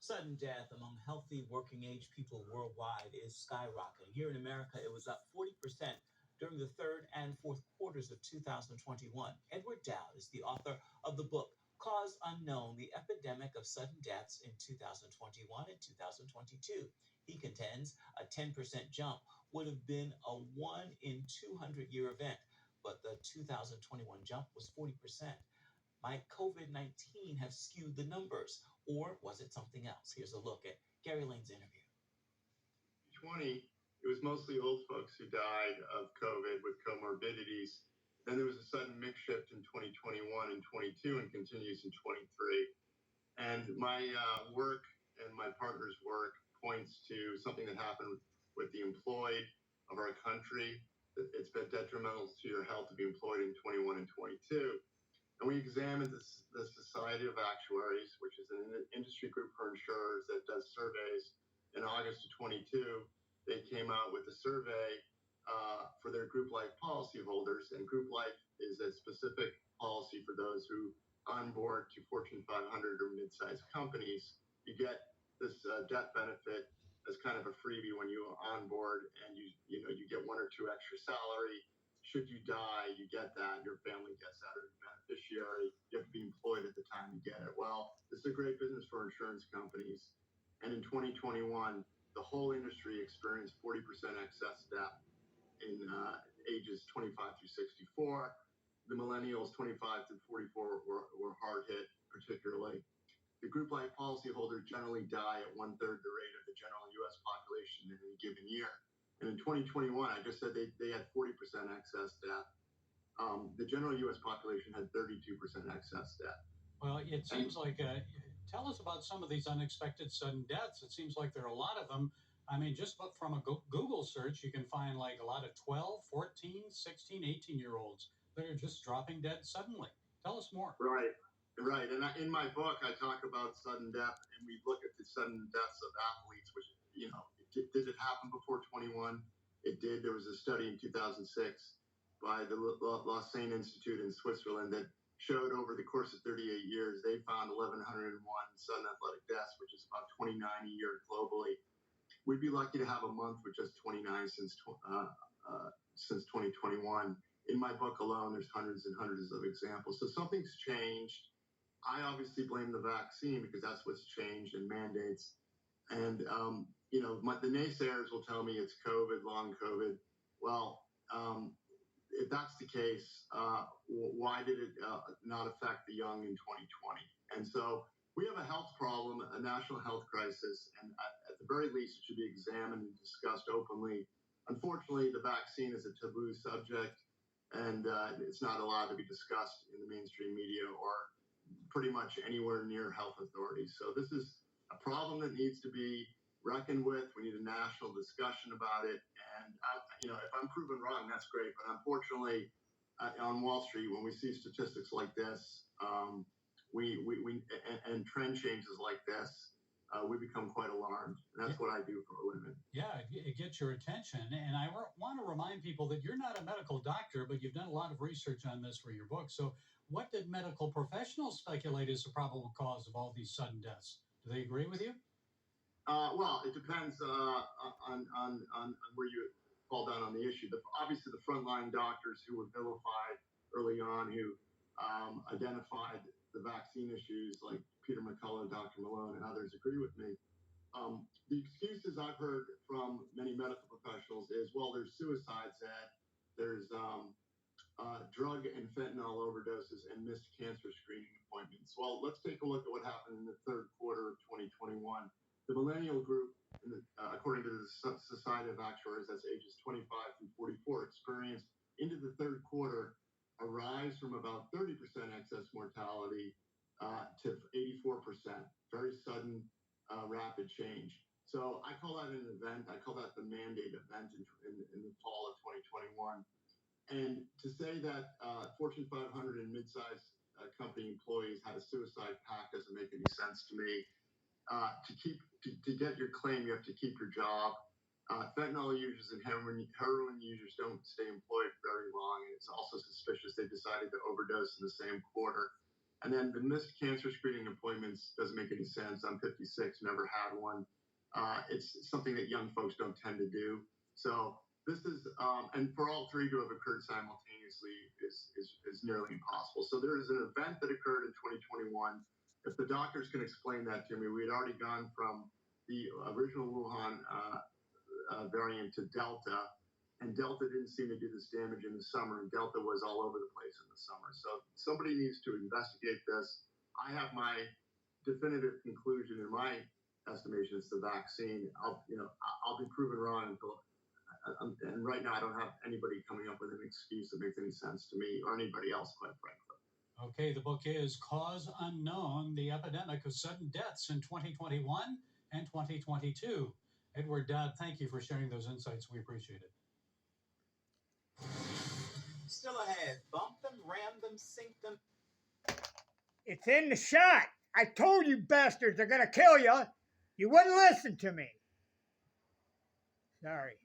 Sudden death among healthy working age people worldwide is skyrocketing. Here in America, it was up 40% during the third and fourth quarters of 2021. Edward Dowd is the author of the book Cause Unknown: The Epidemic of Sudden Deaths in 2021 and 2022. He contends a 10% jump would have been a 1 in 200-year event, but the 2021 jump was 40%. Might COVID 19 have skewed the numbers, or was it something else? Here's a look at Gary Lane's interview. 2020, it was mostly old folks who died of COVID with comorbidities. Then there was a sudden mix shift in 2021 and 22 and continues in 23. And my work and my partner's work points to something that happened with the employed of our country. It's been detrimental to your health to be employed in 21 and 22. And we examined the Society of Actuaries, which is an industry group for insurers that does surveys. In August of 22, they came out with a survey for their group life policyholders. And group life is a specific policy for those who onboard to Fortune 500 or mid-sized companies. You get this death benefit as kind of a freebie when you onboard, and you get one or two extra salary. Should you die, you get that. Your family gets that, or your beneficiary. You have to be employed at the time you get it. Well, this is a great business for insurance companies. And in 2021, the whole industry experienced 40% excess death in ages 25 through 64. The millennials 25 to 44 were hard hit, particularly. The group life policyholders generally die at 1/3 the rate of the general U.S. population in any given year. And in 2021, I just said they had 40% excess death. The general U.S. population had 32% excess death. Well, it seems like, tell us about some of these unexpected sudden deaths. It seems like there are a lot of them. I mean, just from a Google search, you can find like a lot of 12, 14, 16, 18-year-olds that are just dropping dead suddenly. Tell us more. Right. And in my book, I talk about sudden death, and we look at the sudden deaths of athletes, which, did it happen before 21? It did. There was a study in 2006 by the Lausanne Institute in Switzerland that showed over the course of 38 years, they found 1,101 sudden athletic deaths, which is about 29 a year globally. We'd be lucky to have a month with just 29 since 2021. In my book alone, there's hundreds and hundreds of examples. So something's changed. I obviously blame the vaccine because that's what's changed and mandates. And, the naysayers will tell me it's COVID, long COVID. Well, if that's the case, why did it not affect the young in 2020? And so we have a health problem, a national health crisis, and at the very least, it should be examined and discussed openly. Unfortunately, the vaccine is a taboo subject, and it's not allowed to be discussed in the mainstream media or pretty much anywhere near health authorities. So this is a problem that needs to be reckoned with. We need a national discussion about it. And, if I'm proven wrong, that's great. But unfortunately, on Wall Street, when we see statistics like this, and trend changes like this, we become quite alarmed. And that's what I do for a living. Yeah, it gets your attention. And I want to remind people that you're not a medical doctor, but you've done a lot of research on this for your book. So what did medical professionals speculate is the probable cause of all these sudden deaths? Do they agree with you? Well, it depends on where you fall down on the issue. Obviously, the frontline doctors who were vilified early on, who identified the vaccine issues, like Peter McCullough, Dr. Malone, and others, agree with me. The excuses I've heard from many medical professionals is, well, there's suicides, Ed. There's drug and fentanyl overdoses and missed cancer screening appointments. Well, let's take a look at what happened in the third quarter of 2021. The millennial group, according to the Society of Actuaries, that's ages 25 through 44, experienced into the third quarter a rise from about 30% excess mortality to 84%. Very sudden, rapid change. So I call that an event. I call that the mandate event in the fall of 2021. And to say that Fortune 500 and mid-sized company employees had a suicide pact doesn't make any sense to me. To get your claim, you have to keep your job. Fentanyl users and heroin users don't stay employed very long, and it's also suspicious they decided to overdose in the same quarter. And then the missed cancer screening appointments doesn't make any sense. I'm 56, never had one. It's something that young folks don't tend to do. So this is, and for all three to have occurred simultaneously is nearly impossible. So there is an event that occurred in 2021. If the doctors can explain that to me, we had already gone from the original Wuhan variant to Delta, and Delta didn't seem to do this damage in the summer, and Delta was all over the place in the summer. So somebody needs to investigate this. I have my definitive conclusion in my estimation is the vaccine. I'll be proven wrong until, and right now I don't have anybody coming up with an excuse that makes any sense to me or anybody else, quite frankly. Okay, the book is Cause Unknown, The Epidemic of Sudden Deaths in 2021 and 2022. Edward Dodd, thank you for sharing those insights. We appreciate it. Still ahead. Bump them, ram them, sink them. It's in the shot. I told you bastards are going to kill you. You wouldn't listen to me. Sorry.